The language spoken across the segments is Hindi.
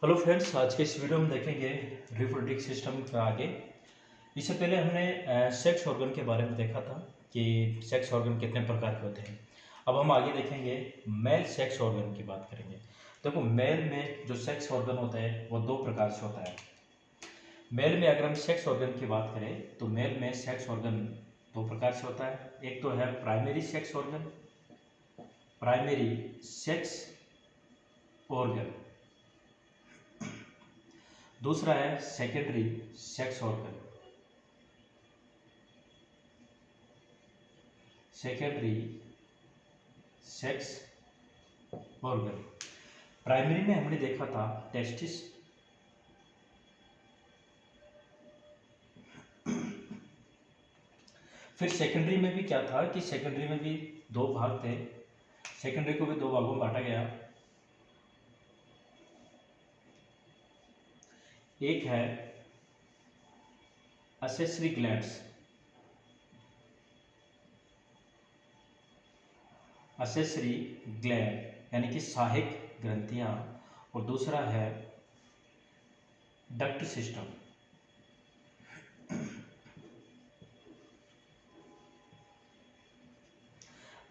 हेलो फ्रेंड्स, आज के इस वीडियो में देखेंगे रिप्रोडक्टिव सिस्टम के आगे। इससे पहले हमने सेक्स ऑर्गन के बारे में देखा था कि सेक्स ऑर्गन कितने प्रकार के होते हैं। अब हम आगे देखेंगे मेल सेक्स ऑर्गन की बात करेंगे। देखो, मेल में जो सेक्स ऑर्गन होता है वो दो प्रकार से होता है। मेल में अगर हम सेक्स ऑर्गन की बात करें तो मेल में सेक्स ऑर्गन दो प्रकार से होता है। एक तो है primary sex organ, primary sex organ. दूसरा है secondary sex organ, secondary sex organ. Primary में हमने देखा था टेस्टिस, फिर सेकेंडरी में भी क्या था कि सेकेंडरी में भी दो भाग थे। सेकेंडरी को भी दो भागों में बांटा गया। एक है असेसरी ग्लैंड्स, असेसरी ग्लैंड यानी कि सहायक ग्रंथियां, और दूसरा है डक्ट सिस्टम।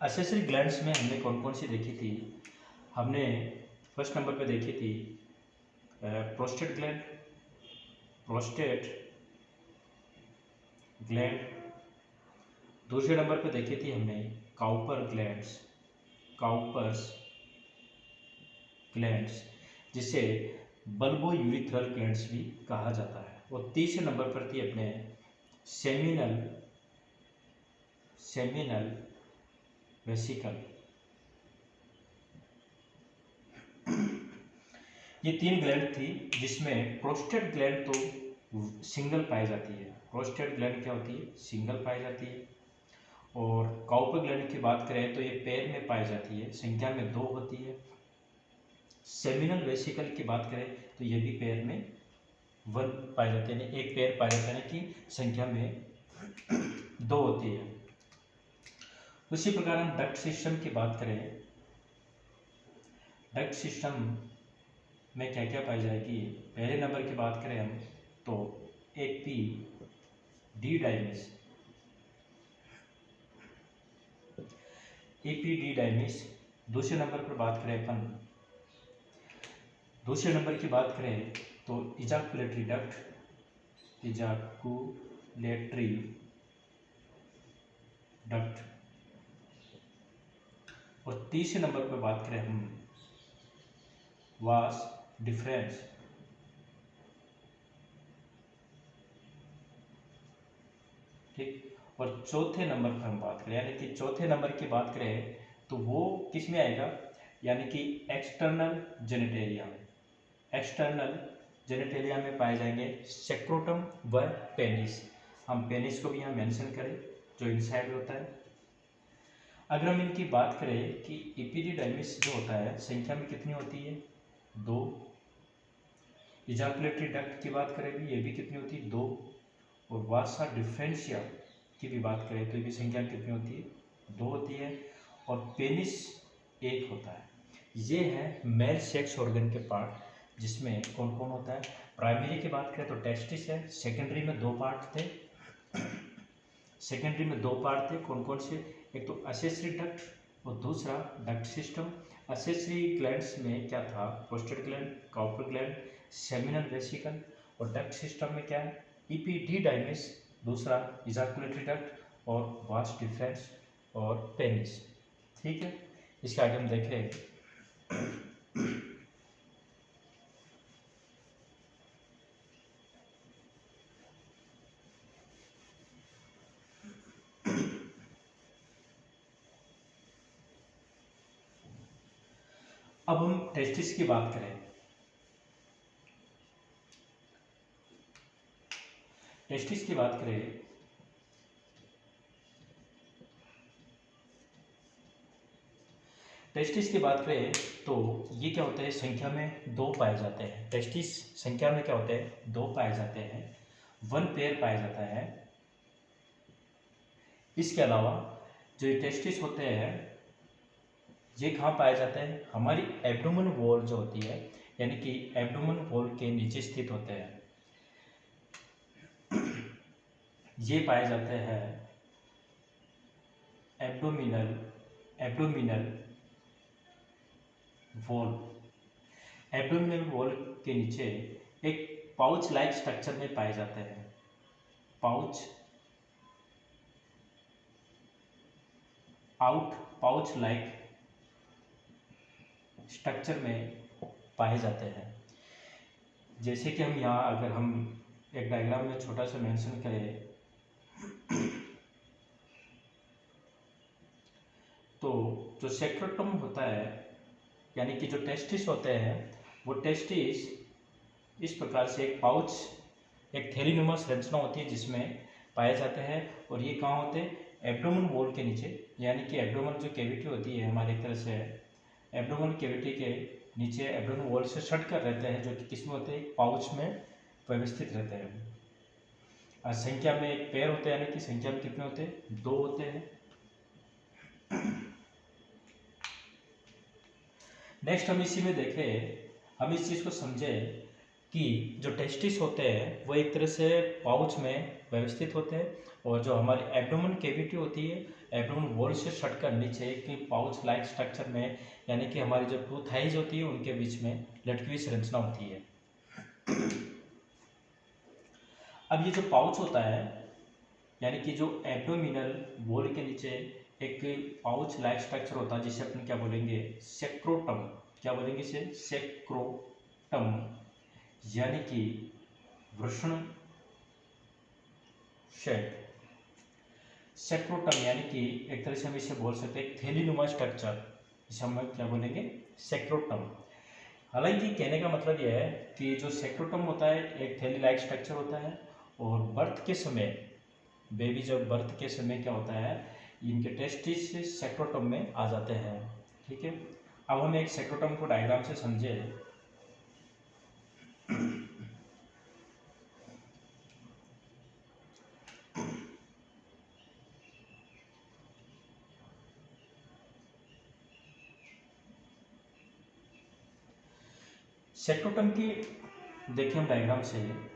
असेसरी ग्लैंड्स में हमने कौन कौन सी देखी थी? हमने फर्स्ट नंबर पे देखी थी प्रोस्टेट ग्लैंड, प्रोस्टेट ग्लैंड। दूसरे नंबर पे देखी थी हमने काउपर ग्लैंड्स, काउपर्स ग्लैंड्स, जिसे बल्बो यूरिथ्रल ग्लैंड्स भी कहा जाता है। और तीसरे नंबर पर थी अपने सेमिनल, सेमिनल वेसिकल। ये तीन ग्लैंड थी जिसमें प्रोस्टेट ग्लैंड तो सिंगल पाई जाती है। प्रोस्टेट ग्लैंड क्या होती है? सिंगल पाई जाती है। और काउपर ग्लैंड की बात करें तो ये पैर में पाई जाती है, संख्या में दो होती है। सेमिनल वेसिकल की बात करें तो ये भी पैर में वन पाए जाते हैं, एक पैर पाया जाता है कि संख्या में दो होती है। उसी प्रकार हम डक्ट सिस्टम की बात करें, डक्ट सिस्टम में क्या क्या पाई जाएगी? पहले नंबर की बात करें हम तो एपी डी डायमिस, एपी डी डायमिस। दूसरे नंबर पर बात करें अपन, दूसरे नंबर की बात करें तो इजाकुलेटरी डक्ट, इजाकुलेटरी डक्ट। और तीसरे नंबर पर बात करें हम वास डिफरेंस, ठीक। और चौथे नंबर पर हम बात करें, यानी कि चौथे नंबर की बात करें तो वो किस में आएगा? यानी कि एक्सटर्नल जेनेटेरिया, एक्सटर्नल जेनेटेरिया में पाए जाएंगे सेक्रोटम व पेनिस। हम पेनिस को भी यहाँ मेंशन करें जो इनसाइड होता है। अगर हम इनकी बात करें कि एपिडिडाइमिस जो होता है संख्या में कितनी होती है? दो। इजाकुलेटरी डक्ट की बात करें भी, ये भी कितनी होती है? दो। और वासा डिफरेंशिया की भी बात करें तो ये भी संख्या कितनी होती है? दो होती है। और पेनिस एक होता है। ये है मेल सेक्स ऑर्गन के पार्ट, जिसमें कौन कौन होता है? प्राइमरी की बात करें तो टेस्टिस है। सेकेंडरी में दो पार्ट थे, सेकेंडरी में दो पार्ट थे, कौन कौन से? एक तो असेसरी डक्ट और दूसरा डक्ट सिस्टम। असेसरी ग्लैंड्स में क्या था? Prostate gland, Cowper gland, seminal vesicle. और डक्ट सिस्टम में क्या है? इपीडिडाइमिस, दूसरा इजाकुलेटरी डक्ट और वास डिफरेंस और पेनिस, ठीक है। इसके आगे हम देखें अब हम टेस्टिस की बात करें। टेस्टिस की बात करें टेस्टिस की बात करें तो ये क्या होता है? संख्या में दो पाए जाते हैं। टेस्टिस संख्या में क्या होते हैं? दो पाए जाते हैं, वन पेयर पाया जाता है। इसके अलावा जो ये टेस्टिस होते हैं ये कहाँ पाए जाते हैं? हमारी एब्डोमेन वॉल जो होती है, यानी कि एब्डोमेन वॉल के नीचे स्थित होते हैं। ये पाए जाते हैं एब्डोमिनल वॉल। एब्डोमिनल वॉल के नीचे एक पाउच लाइक स्ट्रक्चर में पाए जाते हैं। पाउच लाइक स्ट्रक्चर में पाए जाते हैं। जैसे कि हम यहाँ अगर हम एक डायग्राम में छोटा सा मेंशन करें तो जो सेक्रोटम होता है यानी कि जो टेस्टिस होते हैं वो टेस्टिस इस प्रकार से एक थैलीनुमा संरचना होती है जिसमें पाए जाते हैं। और ये कहाँ होते हैं? एब्डोमेन वॉल के नीचे, यानी कि एब्डोमेन जो कैविटी होती है हमारी, एक तरह से एब्डोमेन कैविटी के नीचे एब्डोमेन वॉल से सट कर रहते हैं, जो कि किसमें होते हैं? एक पाउच में व्यवस्थित रहते हैं। संख्या में एक पेयर होते हैं, यानी कि संख्या में कितने होते हैं? 2 होते हैं। नेक्स्ट हम इसी में देखें, हम इस चीज़ को समझें कि जो टेस्टिस होते हैं वो एक तरह से पाउच में व्यवस्थित होते हैं, और जो हमारी एब्डोमेन कैविटी होती है एब्डोमेन वॉल से सट कर नीचे एक पाउच लाइक स्ट्रक्चर में, यानी कि हमारी जो 2 थाइज होती है उनके बीच में लटकी हुई संरचना होती है। अब ये जो पाउच होता है, यानी कि जो एब्डोमिनल वॉल के नीचे एक पाउच लाइक स्ट्रक्चर होता है जिसे अपन क्या बोलेंगे? सेक्रोटम। क्या बोलेंगे इसे? सेक्रोटम, यानी कि वृषण शेड। सेक्रोटम यानी कि एक तरह से हम इसे बोल सकते हैं एक थैलीनुमा स्ट्रक्चर, इसे हम क्या बोलेंगे? सेक्रोटम। हालांकि कहने का मतलब यह है कि जो सेक्रोटम होता है एक थैली लाइक स्ट्रक्चर होता है, और बर्थ के समय बेबी जब बर्थ के समय क्या होता है, इनके टेस्टिस सेक्रोटम में आ जाते हैं। ठीक है, अब हम एक सेक्रोटम को डायग्राम से समझे। सेक्रोटम की देखिए हम डायग्राम से,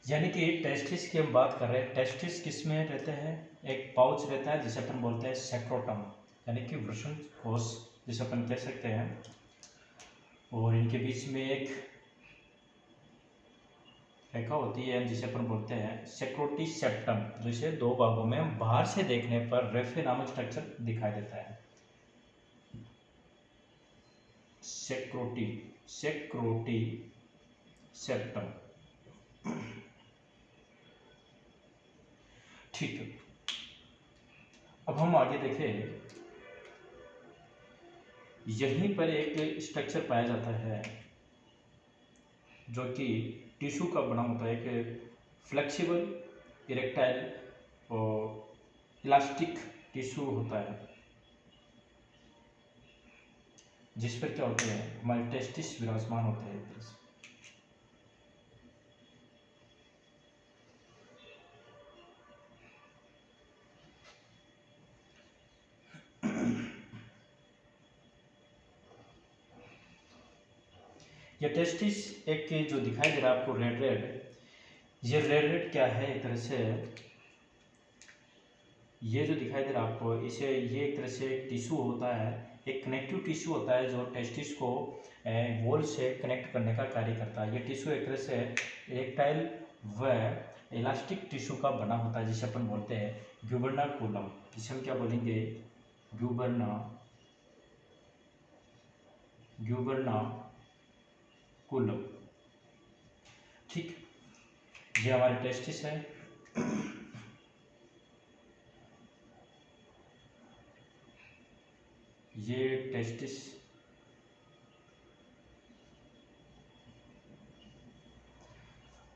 यानी कि टेस्टिस की हम बात कर रहे हैं। टेस्टिस किस में रहते हैं? एक पाउच रहता है जिसे अपन बोलते हैं सेक्रोटम, यानी कि वृषण कोश जिसे अपन कह सकते हैं, और इनके बीच में एक रेखा होती है जिसे अपन बोलते हैं सेक्रोटी सेप्टम, जो इसे 2 भागों में हम बाहर से देखने पर रेफे नामक स्ट्रक्चर दिखाई देता है। सेक्रोटी सेप्टम। ठीक है, अब हम आगे देखें। यहीं पर एक स्ट्रक्चर पाया जाता है जो कि टिश्यू का बना होता है, एक फ्लेक्सिबल इरेक्टाइल और इलास्टिक टिश्यू होता है, जिस पर क्या होते हैं? हमारे टेस्टिस विराजमान होते हैं। ये टेस्टिस एक जो दिखाई दे रहा है आपको रेड, ये रेड क्या है? एक तरह से ये जो दिखाई दे रहा है आपको, इसे ये एक तरह से एक टिश्यू होता है, एक कनेक्टिव टिश्यू होता है जो टेस्टिस को वॉल से कनेक्ट करने का कार्य करता है। ये टिश्यू एक तरह से इरेक्टाइल व इलास्टिक टिश्यू का बना होता है, जिसे अपन बोलते हैं ग्यूबर्नाकुलम, जिसे हम क्या बोलेंगे ग्यूबर्नाकुलम। ठीक, ये हमारे टेस्टिस है। ये टेस्टिस,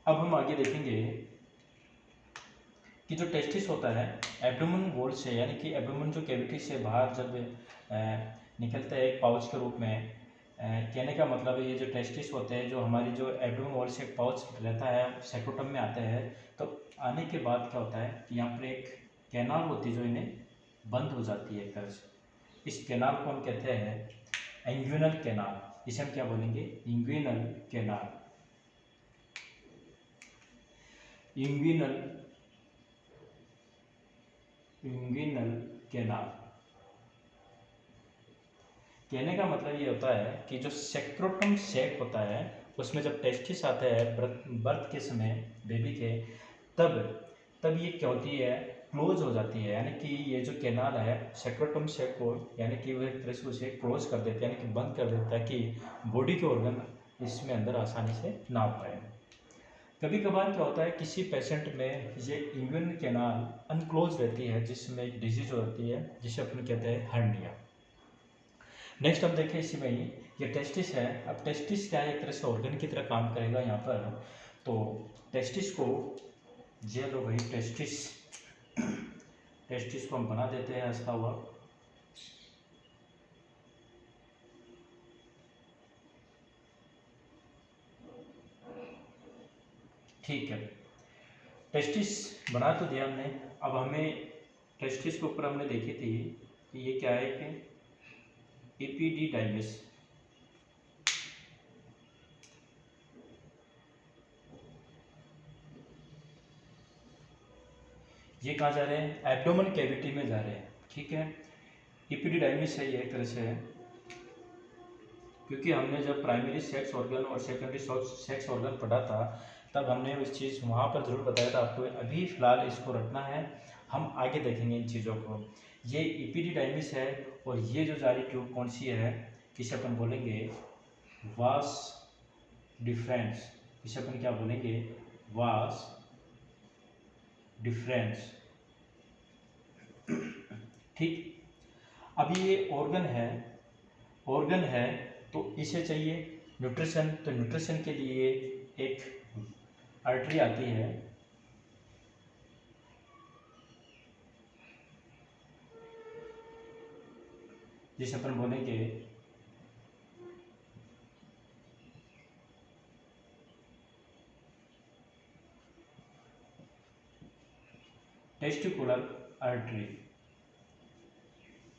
अब हम आगे देखेंगे कि जो टेस्टिस होता है एब्डोमेन वॉल से, यानी कि एब्डोमेन जो कैविटी से बाहर जब निकलता है एक पाउच के रूप में, कहने का मतलब है ये जो टेस्टिस होते हैं, जो हमारी जो एब्डोमेन वॉल से एक पाउच रहता है, सेक्रोटम में आते हैं, तो आने के बाद क्या होता है कि यहाँ पर एक कैनाल होती है जो इन्हें बंद हो जाती है एक तरह से। इस कैनाल को हम कहते हैं इंग्विनल कैनाल, इसे हम क्या बोलेंगे इंग्विनल कैनाल। इंग्विनल कैनाल कहने का मतलब ये होता है कि जो सेक्रोटम सैक होता है उसमें जब टेस्टिस आता है बर्थ के समय बेबी के, तब ये क्या होती है क्लोज हो जाती है, यानी कि ये जो कैनाल है सेक्रोटम सैक को, यानी कि वो एक तरह से उसे क्लोज कर देते हैं, यानी कि बंद कर देता है कि बॉडी के ऑर्गन इसमें अंदर आसानी से ना पाए। कभी कभार क्या होता है किसी पेशेंट में ये इंग्विनल कैनाल अनक्लोज रहती है, जिसमें एक डिजीज हो जाती है जिसे अपन कहते हैं हर्निया। नेक्स्ट हम देखें इसी में ही, ये टेस्टिस है। अब टेस्टिस क्या है, एक तरह से ऑर्गन की तरह काम करेगा यहाँ पर। तो टेस्टिस को, ये लो भाई टेस्टिस को हम बना देते हैं हंसता हुआ। ठीक है, टेस्टिस बना तो दिया हमने। अब हमें टेस्टिस के ऊपर हमने देखी थी कि ये क्या है कि एपिडिडाइमिस, ये कहाँ जा रहे हैं एब्डोमेन कैविटी में जा रहे हैं। ठीक है, एपिडिडाइमिस है ये एक तरह से है, क्योंकि हमने जब प्राइमरी सेक्स ऑर्गन और सेकेंडरी सेक्स ऑर्गन पढ़ा था तब हमने उस चीज़ वहाँ पर ज़रूर बताया था आपको। अभी फ़िलहाल इसको रखना है, हम आगे देखेंगे इन चीज़ों को। ये एपिडिडाइमिस है और ये जो जारी ट्यूब कौन सी है, इसे अपन बोलेंगे वास डिफरेंस। इसे अपन क्या बोलेंगे वास डिफरेंस। ठीक, अब ये ऑर्गन है तो इसे चाहिए न्यूट्रिशन, तो न्यूट्रिशन के लिए एक आर्टरी आती है, जिसे अपन बोलेंगे टेस्टिकुलर आर्टरी।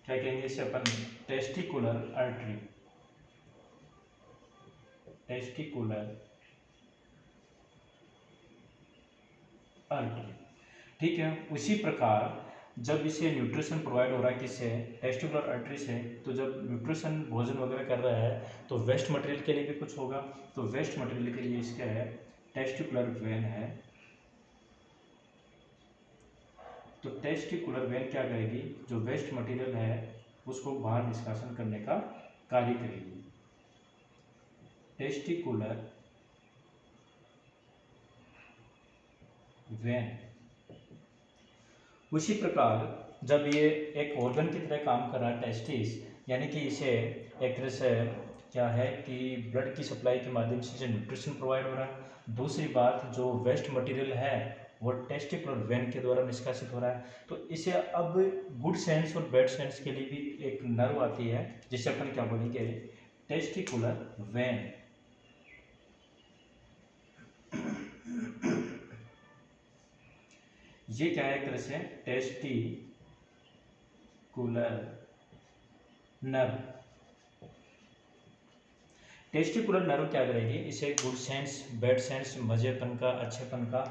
क्या कहेंगे इसे अपन टेस्टिकुलर आर्टरी, टेस्टिकुलर आर्टरी। ठीक है, उसी प्रकार जब इसे न्यूट्रिशन प्रोवाइड हो रहा है किससे टेस्टिकुलर आर्टरी से, तो जब न्यूट्रिशन भोजन वगैरह कर रहा है तो वेस्ट मटेरियल के लिए भी कुछ होगा। तो वेस्ट मटेरियल के लिए इसका है टेस्टिकुलर वेन है। तो टेस्टिकुलर वेन क्या करेगी, जो वेस्ट मटेरियल है उसको बाहर निष्कासन करने का कार्य करेगी। Testicular vein. उसी प्रकार जब ये एक ऑर्गन की तरह काम कर रहा है टेस्टिस, यानी कि इसे एक तरह से क्या है कि ब्लड की सप्लाई के माध्यम से इसे न्यूट्रिशन प्रोवाइड हो रहा है। दूसरी बात, जो वेस्ट मटेरियल है वो टेस्टिकुलर वेन के द्वारा निष्कासित हो रहा है। तो इसे अब गुड सेंस और बैड सेंस के लिए भी एक नर्व आती है, जिसे अपन क्या बोलेंगे टेस्टिकुलर वेन। ये क्या है एक तरह से टेस्टिकुलर नर्व। टेस्टिकुलर नर्व क्या करेगी, इसे गुड सेंस बैड सेंस मजेपन का अच्छेपन का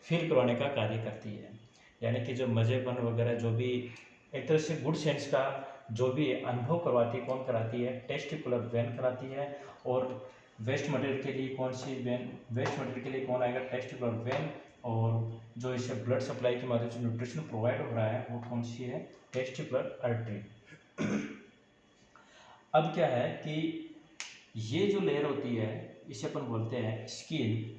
फील करवाने का कार्य करती है। यानी कि जो मजेपन वगैरह जो भी एक तरह से गुड सेंस का जो भी अनुभव करवाती है, कौन कराती है टेस्टिकुलर वेन कराती है। और वेस्ट मटेरियल के लिए कौन सी वेन, वेस्ट मटेरियल के लिए कौन आएगा टेस्टिकुलर वेन। और जो इसे ब्लड सप्लाई के माध्यम से न्यूट्रिशन प्रोवाइड हो रहा है वो कौन सी है, टेस्टिकुलर आर्टरी। अब क्या है कि ये जो लेयर होती है इसे अपन बोलते हैं स्किन।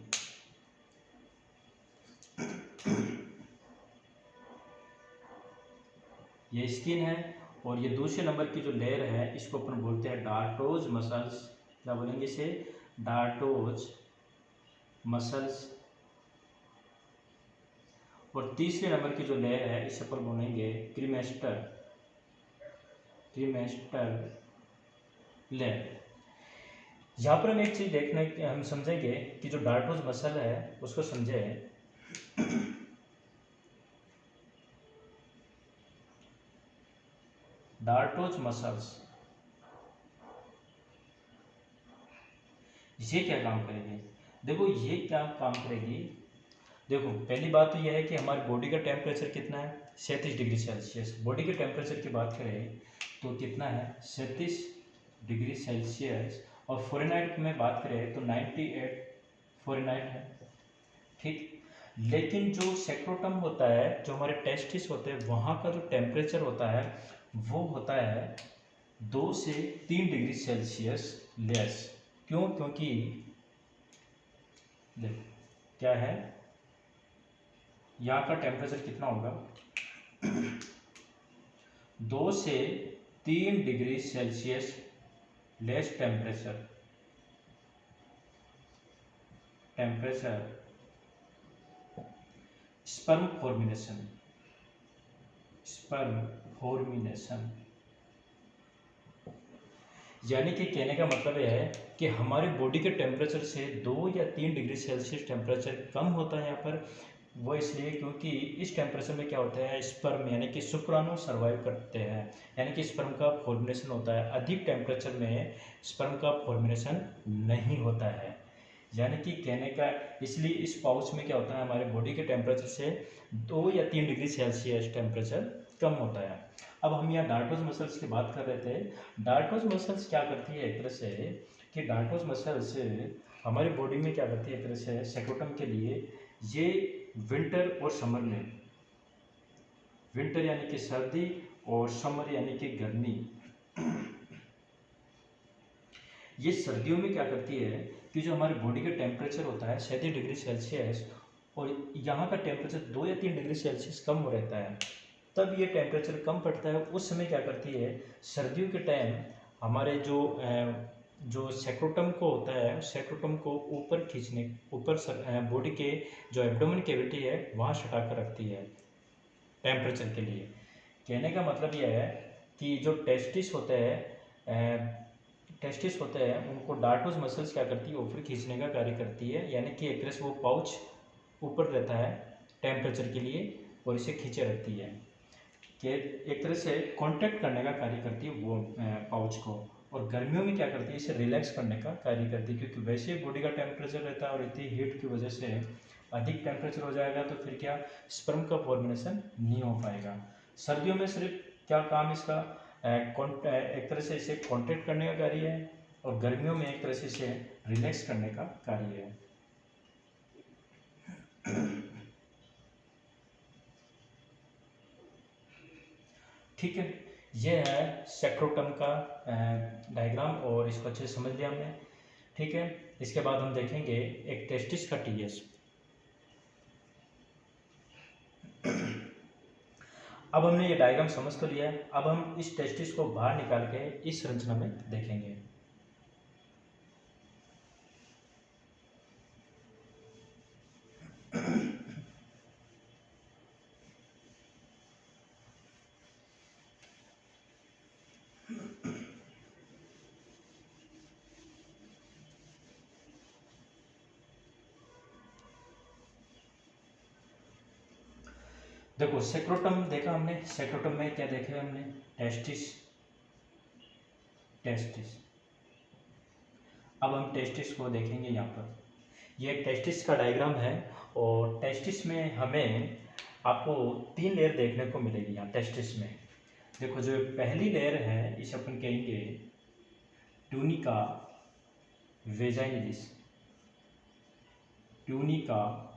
ये स्किन है और ये दूसरे नंबर की जो लेयर है इसको अपन बोलते हैं डार्टोज मसल्स। क्या बोलेंगे इसे, डार्टोज मसल्स। और तीसरे नंबर की जो लेयर है इसे अपन बोलेंगे क्रीमेस्टर, क्रीमेस्टर लेयर। यहाँ पर हम एक चीज देखने हम समझेंगे कि जो डार्टोज मसल है उसको समझे। डार्टोज मसल्स ये क्या काम करेगी, देखो ये क्या काम करेगी। देखो पहली बात तो यह है कि हमारी बॉडी का टेम्परेचर कितना है, 37 डिग्री सेल्सियस। बॉडी के टेम्परेचर की बात करें तो कितना है, 37 डिग्री सेल्सियस। और फ़ारेनहाइट में बात करें तो 98 फ़ारेनहाइट है, ठीक। लेकिन जो सेक्रोटम होता है, जो हमारे टेस्टिस होते हैं, वहाँ का जो टेम्परेचर होता है वो होता है 2 से 3 डिग्री सेल्सियस लेस। क्यों, क्योंकि देखो क्या है, यहाँ का टेम्परेचर कितना होगा, 2 से 3 degree Celsius less temperature, sperm formation, sperm formation. यानी कि कहने का मतलब यह है कि हमारे बॉडी के टेम्परेचर से 2 या 3 डिग्री सेल्सियस टेम्परेचर कम होता है यहाँ पर। वो इसलिए क्योंकि इस टेम्परेचर में क्या होता है, स्पर्म यानी कि शुक्राणु सर्वाइव करते हैं, यानी कि स्पर्म का फॉर्मेशन होता है। अधिक टेम्परेचर में स्पर्म का फॉर्मेशन नहीं होता है। यानी कि कहने का, इसलिए इस पाउच में क्या होता है, हमारे बॉडी के टेम्परेचर से 2 या 3 डिग्री सेल्सियस टेम्परेचर कम होता है। अब हम यहाँ डार्टोज मसल्स की बात कर रहे थे। डार्टोज मसल्स क्या करती है एक तरह से, कि डार्टोज मसल्स हमारी बॉडी में क्या करती है एक तरह से, सेक्रोटम के लिए ये विंटर और समर में, विंटर यानी कि सर्दी और समर यानी कि गर्मी, ये सर्दियों में क्या करती है कि जो हमारी बॉडी का टेम्परेचर होता है 37 डिग्री सेल्सियस और यहाँ का टेम्परेचर 2 या 3 डिग्री सेल्सियस कम हो रहता है, तब ये टेम्परेचर कम पड़ता है। उस समय क्या करती है, सर्दियों के टाइम हमारे जो सेक्रोटम को होता है, सेक्रोटम को ऊपर खींचने, ऊपर बॉडी के जो एब्डोमेन कैविटी है वहाँ सटा कर रखती है टेम्परेचर के लिए। कहने का मतलब यह है कि जो टेस्टिस होते हैं उनको डार्टोज मसल्स क्या करती है, ऊपर खींचने का कार्य करती है। यानी कि एक तरह से वो पाउच ऊपर रहता है टेम्परेचर के लिए और इसे खींचे रखती है, कि एक तरह से कांटेक्ट करने का कार्य करती है वो पाउच को। और गर्मियों में क्या करती है, इसे रिलैक्स करने का कार्य करती है, क्योंकि वैसे ही बॉडी का टेम्परेचर रहता है और इतनी हीट की वजह से अधिक टेम्परेचर हो जाएगा तो फिर क्या, स्पर्म का फॉर्मेशन नहीं हो पाएगा। सर्दियों में सिर्फ क्या काम इसका, एक तरह से इसे कॉन्टैक्ट करने का कार्य है और गर्मियों में एक तरह से इसे रिलैक्स करने का कार्य है। ठीक है, ये है सेक्रोटम का डायग्राम और इसको अच्छे से समझ लिया हमने। ठीक है, इसके बाद हम देखेंगे एक टेस्टिस का टीएस। अब हमने ये डायग्राम समझ तो लिया है, अब हम इस टेस्टिस को बाहर निकाल के इस संरचना में देखेंगे। देखो सेक्रोटम देखा हमने, सेक्रोटम में क्या देखा हमने, टेस्टिस, टेस्टिस। अब हम टेस्टिस को देखेंगे। यहाँ पर ये एक टेस्टिस का डायग्राम है और टेस्टिस में हमें आपको 3 लेयर देखने को मिलेगी। यहाँ टेस्टिस में देखो, जो पहली लेयर है इसे अपन कहेंगे ट्यूनिका वेजाइनलिस, ट्यूनिका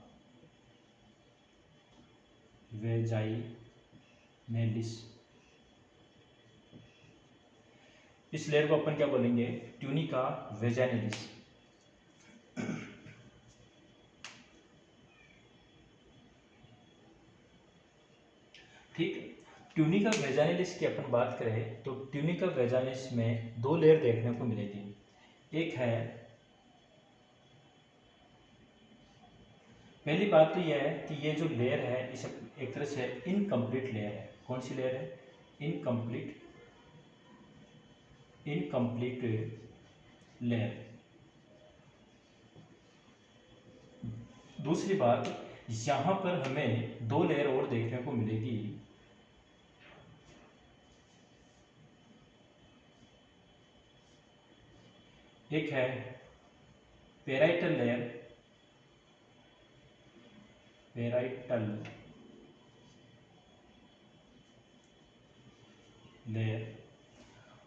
वेजाइनेलिस। इस लेयर को अपन क्या बोलेंगे? Tunica vaginalis. ठीक। ट्यूनिका वेजाइनेलिस की अपन बात करें तो ट्यूनिका वेजाइनेलिस में दो लेयर देखने को मिलेगी। एक है, पहली बात तो यह है कि ये जो लेयर है इसे एक तरह से इनकम्प्लीट लेयर है। कौन सी लेयर है? Incomplete layer. दूसरी बात, यहां पर हमें दो लेयर और देखने को मिलेगी। एक है पेराइटल लेयर,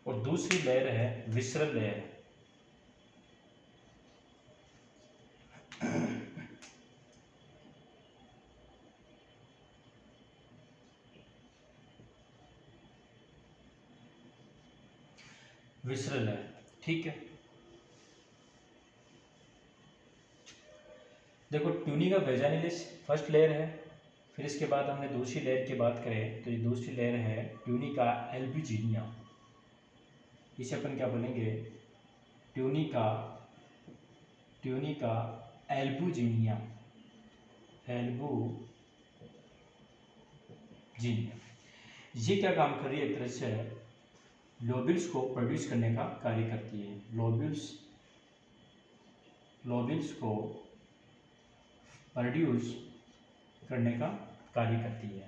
और दूसरी लेयर है विसरल लेयर। विसरल है। ठीक है, देखो ट्यूनिका वेजाइनेलिस फर्स्ट लेयर है। फिर इसके बाद हमने दूसरी लेयर की बात करें तो ये दूसरी लेयर है ट्यूनिका एल्ब्यूजिनिया। इसे अपन क्या बोलेंगे? Tunica albuginea. ये क्या काम कर रही है? एक तरह से लोब्यूल्स को प्रोड्यूस करने का कार्य करती है। लोब्यूल्स को प्रोड्यूस करने का कार्य करती है।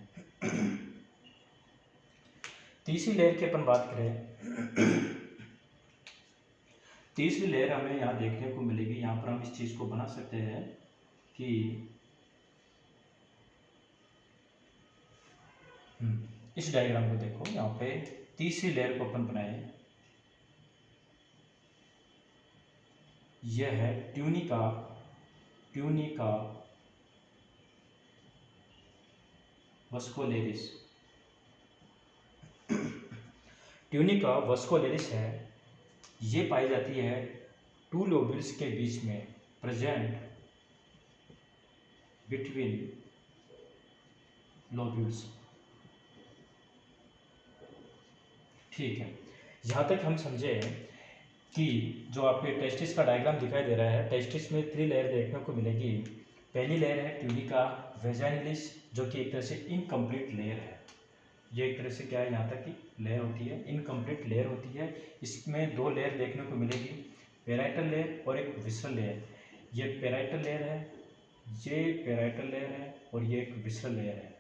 तीसरी लेयर की अपन बात करें, तीसरी लेयर हमें यहाँ देखने को मिलेगी। यहाँ पर हम इस चीज को बना सकते हैं कि इस डायग्राम को देखो, यहाँ पे तीसरी लेयर को अपन बनाए। यह है ट्यूनिका वस्कुलरिस। ट्यूनिका वस्कुलरिस है, ये पाई जाती है टू लोब्यूल्स के बीच में, प्रेजेंट बिटवीन लोब्यूल्स। ठीक है, यहाँ तक हम समझे कि जो आपके टेस्टिस का डायग्राम दिखाई दे रहा है, टेस्टिस में 3 लेयर देखने को मिलेगी। पहली लेयर है ट्यूनिका वेजाइनेलिस, जो कि एक तरह से इनकम्प्लीट लेयर है। ये एक तरह से क्या है, यहाँ तक की लेयर होती है, इनकम्प्लीट लेयर होती है। इसमें 2 लेयर देखने को मिलेगी, पेराइटल लेयर और एक विसरल लेयर। ये पेराइटल लेयर है, ये पेराइटल लेयर है, और ये एक विसरल लेयर है।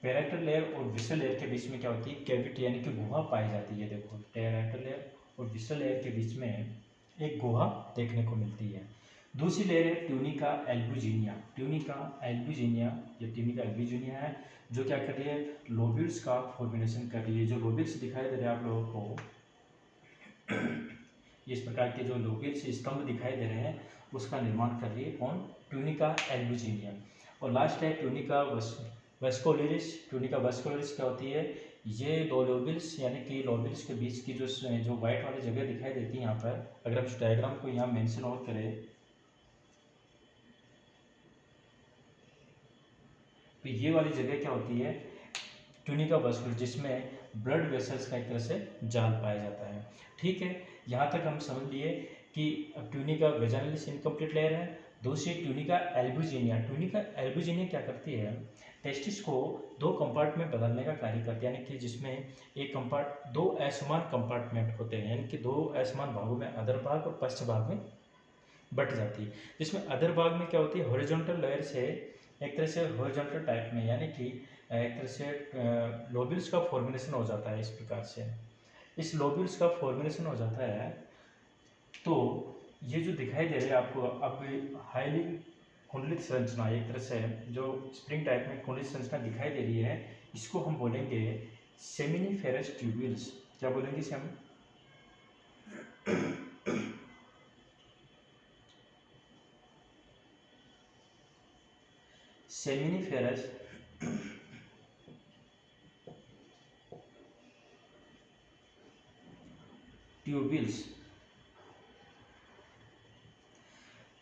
पेराइटल लेयर और विसरल लेयर के बीच में क्या होती है? कैविटी यानी कि गुहा पाई जाती है। देखो, पेराइटल लेयर और विसरल लेयर के बीच में एक गुहा देखने को मिलती है। दूसरी लेयर है ट्यूनिका एल्ब्यूजिनिया। ये ट्यूनिका एल्ब्यूजिनिया है, जो क्या कर रही है? लोब्यूल्स का फॉर्मेशन कर रही है। जो लोब्यूल्स दिखाई दे रहे हैं आप लोगों को, इस प्रकार के जो लोब्यूल्स स्तंभ दिखाई दे रहे हैं, उसका निर्माण कर रही है कौन? Tunica albuginea. और लास्ट है ट्यूनिका वस्कुलरिस। ट्यूनिका वस्कुलरिस क्या होती है? ये 2 लोब्यूल्स यानी कि लोब्यूल्स के बीच की जो व्हाइट वाली जगह दिखाई देती है, यहाँ पर अगर हम इस डायग्राम को यहाँ मेंशन और करें तो ये वाली जगह क्या होती है? ट्यूनिका वस्कुलर, जिसमें ब्लड वेसल्स का एक तरह से जाल पाया जाता है। ठीक है, यहाँ तक हम समझ लिए कि ट्यूनिका वेजाइनेलिस इनकम्प्लीट लेयर है। दूसरी ट्यूनिका एल्ब्यूजिनिया क्या करती है? टेस्टिस को 2 कंपार्ट में बदलने का कार्य करती है, यानी कि जिसमें एक कंपार्ट 2 असमान कंपार्टमेंट होते हैं, यानी कि 2 असमान भागों में अधर भाग और पश्च भाग में बट जाती है। जिसमें अधर भाग में क्या होती है? हॉरिजॉन्टल लेयर से एक तरह से हॉरिजॉन्टल टाइप में, यानी कि एक तरह से लोब्यूल्स का फॉर्मेशन हो जाता है। इस प्रकार से इस लोब्यूल्स का फॉर्मेशन हो जाता है, तो ये जो दिखाई दे रहे हैं आपको अब हाईली कुंडलित संरचना, एक तरह से जो स्प्रिंग टाइप में कुंडलित संरचना दिखाई दे रही है, इसको हम बोलेंगे सेमिनिफेरस ट्यूब्यूल्स। क्या बोलेंगे इसे हम? Seminiferous tubules.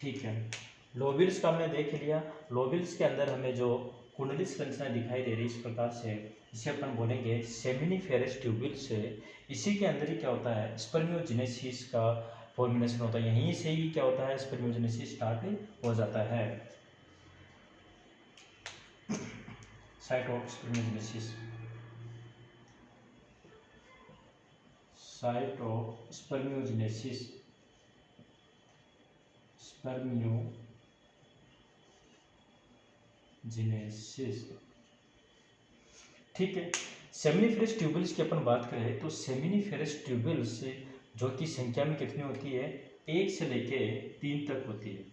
ठीक है, लोबिल्स का हमने देख लिया। लोबिल्स के अंदर हमें जो कुंडली संरचना दिखाई दे रही है इस प्रकार से, इसे अपन बोलेंगे सेमिनिफेरस ट्यूबिल्स है। इसी के अंदर ही क्या होता है, स्पर्मियोजेनेसिस का फॉर्मेशन होता है। यहीं से ही क्या होता है, स्पर्मियोजेनेसिस स्टार्ट हो जाता है। Site of spermiogenesis, site of spermiogenesis, spermiogenesis. ठीक है, सेमिनिफेरस ट्यूबल्स की अपन बात करें तो सेमिनिफेरस ट्यूबल्स जो कि संख्या में कितनी होती है, 1 से लेके 3 तक होती है।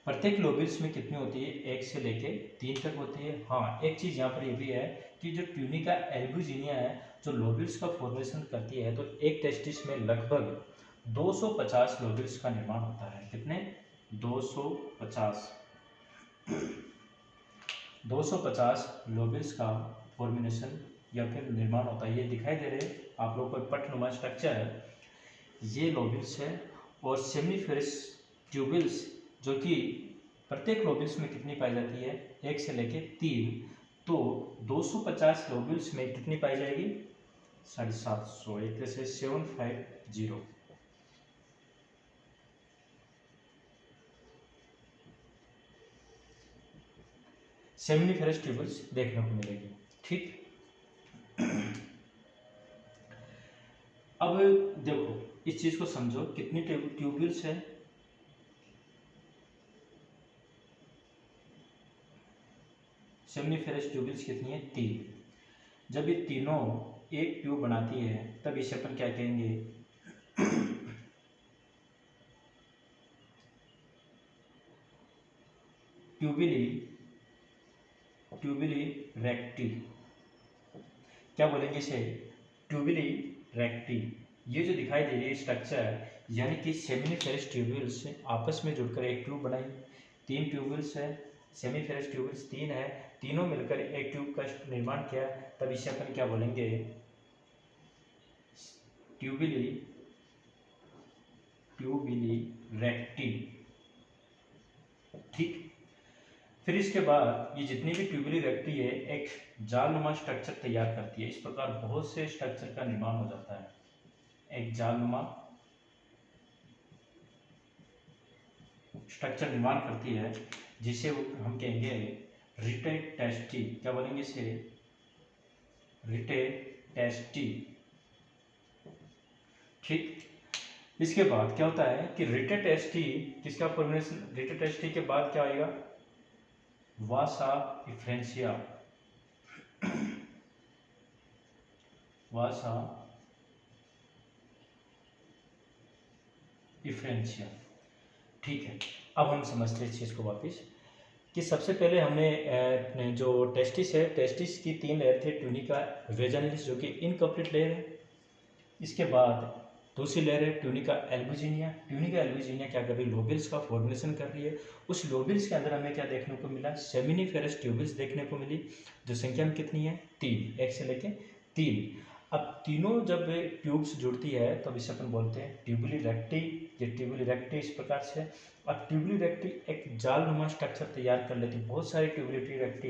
प्रत्येक लोबिल्स में कितनी होती है, 1 से लेके 3 तक होती है। हाँ, एक चीज़ यहाँ पर ये भी है कि जो ट्यूनिका एल्बुजिनिया है जो लोबिल्स का फॉर्मेशन करती है, तो एक टेस्टिस में लगभग 250 लोबिल्स का निर्माण होता है। कितने, 250 लोबिल्स का फॉर्मेशन या फिर निर्माण होता है। ये दिखाई दे रहे हैं आप लोगों को पटनुमा स्ट्रक्चर है, ये लोबिल्स है। और सेमिनिफेरस ट्यूबिल्स जो कि प्रत्येक लोबिल्स में कितनी पाई जाती है, 1 से लेके 3, तो 250 लोबिल्स में कितनी पाई जाएगी, 750, एक तरह से 750। सेमिनिफेरस ट्यूबिल्स देखने को मिलेगी। ठीक, अब देखो इस चीज को समझो, कितनी ट्यूबिल्स है, सेमिनिफेरस ट्यूबिल्स कितनी है, 3। जब ये तीनों एक ट्यूब बनाती है तब इसे अपन क्या कहेंगे, ट्यूबिली रेक्टी। क्या बोलेंगे इसे, ट्यूबिली रेक्टी। ये जो दिखाई दे रही है स्ट्रक्चर, यानी कि सेमिनिफेरस ट्यूबिल्स आपस में जुड़कर एक ट्यूब बनाई। 3 ट्यूबिल्स है, सेमिनिफेरस ट्यूबिल्स 3 है, तीनों मिलकर एक ट्यूब का निर्माण किया, तब इसे अपन क्या बोलेंगे, ट्यूबिली रेक्टी। ठीक, फिर इसके बाद ये जितनी भी ट्यूबिली रेक्टी है एक जालनुमा स्ट्रक्चर तैयार करती है। इस प्रकार बहुत से स्ट्रक्चर का निर्माण हो जाता है। एक जालनुमा स्ट्रक्चर निर्माण करती है जिसे हम कहेंगे रिटेटेस्टी। क्या बोलेंगे इसे, रिटेटेस्टी। ठीक, इसके बाद क्या होता है कि रिटेटेस्टी किसका फॉर्मेशन, रिटेटेस्टी के बाद क्या आएगा, वासा इफ्रेंशिया, वासा इफ्रेंशिया। ठीक है, अब हम समझते हैं इस चीज़ को वापस कि सबसे पहले हमने जो टेस्टिस है, टेस्टिस की 3 लेयर थे, ट्यूनिका वेजाइनलिस जो कि इनकम्प्लीट लेयर है। इसके बाद दूसरी लेयर है ट्यूनिका एल्बुजिनिया। ट्यूनिका एल्बुजिनिया क्या कर रही है, लोबिल्स का फॉर्मेशन कर रही है। उस लोबिल्स के अंदर हमें क्या देखने को मिला, सेमिनिफेरस ट्यूबिल्स देखने को मिली, जो संख्या में कितनी है, 3, 1 से लेके 3। अब तीनों जब ट्यूब्स जुड़ती है तब इसे अपन बोलते हैं ट्यूबुली रेक्टी। ये ट्यूबुली रेक्टी इस प्रकार से, अब ट्यूबुली रेक्टी एक जालनुमा स्ट्रक्चर तैयार कर लेती है। बहुत सारी ट्यूबुली रेक्टी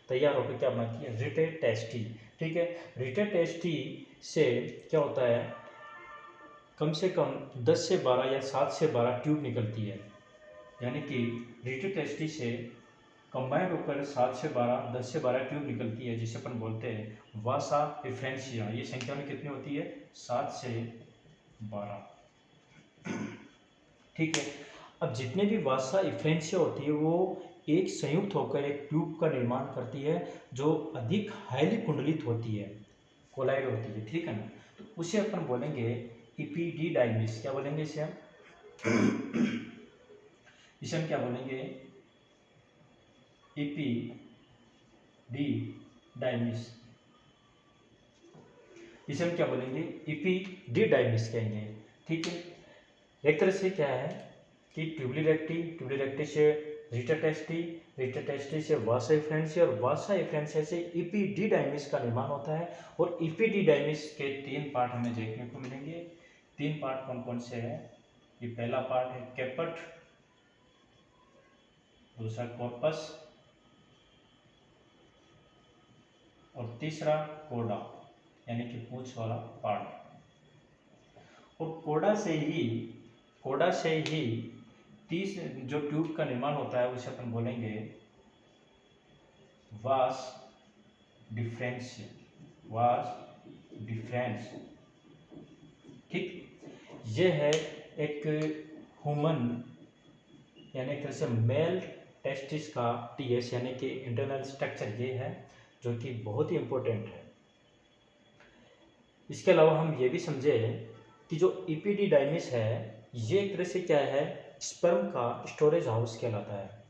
तैयार होकर क्या बनाती है, रिटेटेस्टी। ठीक है, रिटेटेस्टी से क्या होता है, कम से कम 10 से 12 या 7 से 12 ट्यूब निकलती है। यानी कि रिटेटेस्टी से कंबाइंड होकर 7 से 12, 10 से 12 ट्यूब निकलती है, जिसे अपन बोलते हैं वासा इफ्रेंशिया। ये संख्या में कितनी होती है, 7 से 12। ठीक है, अब जितने भी वासा इफ्रेंशिया होती है वो एक संयुक्त होकर एक ट्यूब का निर्माण करती है जो अधिक हाईली कुंडलित होती है, कोलाइड होती है। ठीक है ना, तो उसे अपन बोलेंगे इपीडीडाइमिस। क्या बोलेंगे इसे हम, इसे हम क्या बोलेंगे, इपीडीडाइमिस। इसे हम क्या बोलेंगे, इपीडीडाइमिस कहेंगे। ठीक है, एक तरह से क्या है कि ट्यूबुली रेक्टी से रिटाटेस्टी से वासा एफ्रेंसिया और वासा एफ्रेंसिया से इपिडिडाइमिस का निर्माण होता है। और इपिडिडाइमिस के 3 पार्ट हमें देखने को मिलेंगे। 3 पार्ट कौन कौन से हैं? ये पहला पार्ट है कैपट, दूसरा कॉर्पस और तीसरा कोडा यानी कि पूंछ वाला पार्ट। और कोडा से ही तीस जो ट्यूब का निर्माण होता है उसे अपन बोलेंगे वास डिफरेंस। ठीक, ये है एक ह्यूमन यानी एक तरह से मेल टेस्टिस का टीएस यानी कि इंटरनल स्ट्रक्चर ये है जो कि बहुत ही इम्पोर्टेंट है। इसके अलावा हम ये भी समझे कि जो इपिडिडाइमिस है ये एक तरह से क्या है, स्पर्म का स्टोरेज हाउस कहलाता है।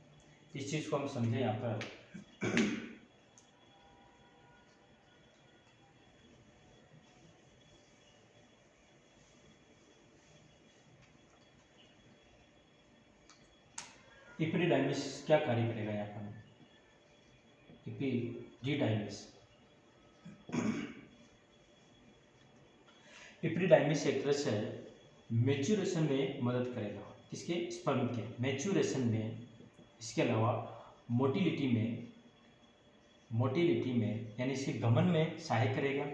इस चीज को हम समझें यहाँ पर। इपिडिडाइमिस क्या कार्य करेगा यहाँ पर? इपिडिडाइमिस एक तरह से मैच्योरेशन में मदद करेगा, किसके? स्पर्म के मैच्योरेशन में। इसके अलावा मोटिलिटी में यानी इसके गमन में सहायक करेगा।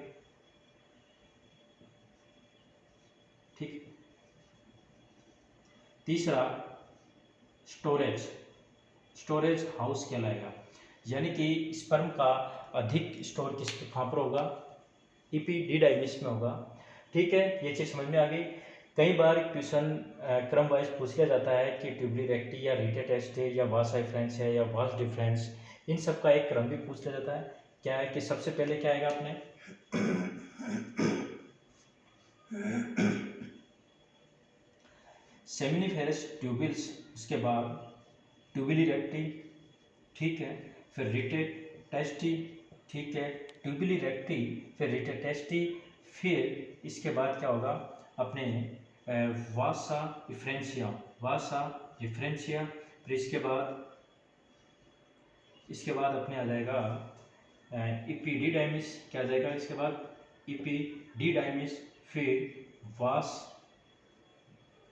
ठीक, तीसरा स्टोरेज हाउस कहलाएगा, यानी कि स्पर्म का अधिक स्टोर कहाँ पर होगा? इपिडिडाइमिस में होगा। ठीक है, ये चीज़ समझ में आ गई। कई बार क्वेश्चन क्रम वाइज पूछ लिया जाता है कि ट्यूबली रेक्टी या रिटाटेस्टी या वास एफ्रेंसिया या वास डिफरेंस, इन सब का एक क्रम भी पूछ लिया जाता है। क्या है कि सबसे पहले क्या आएगा अपने सेमिनिफेरस ट्यूबिल्स, उसके बाद ट्यूबिली रेक्टी, ठीक है, फिर रिटाटेस्टी, ठीक है, ट्यूबिली रेक्टी, फिर रिटाटेस्टी, फिर इसके बाद क्या होगा अपने वासा डिफरेंशिया, फिर इसके बाद अपने आ जाएगा इपिडिडाइमिस, क्या आ जाएगा इसके बाद? इपिडिडाइमिस, फिर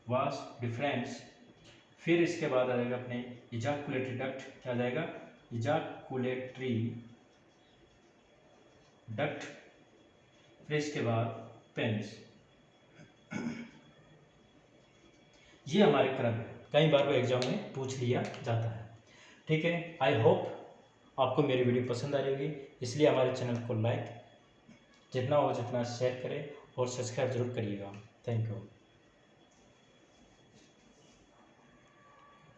वास डिफरेंस, फिर इसके बाद आ जाएगा अपने इजाकुलेटरी डक्ट, क्या आ जाएगा? इजाकुलेटरी डक्ट, फिर इसके बाद पेनिस। ये हमारे क्रम है, कई बार वो एग्जाम में पूछ लिया जाता है। ठीक है, आई होप आपको मेरी वीडियो पसंद आ रही होगी, इसलिए हमारे चैनल को लाइक जितना हो जितना शेयर करें और सब्सक्राइब जरूर करिएगा। Thank you.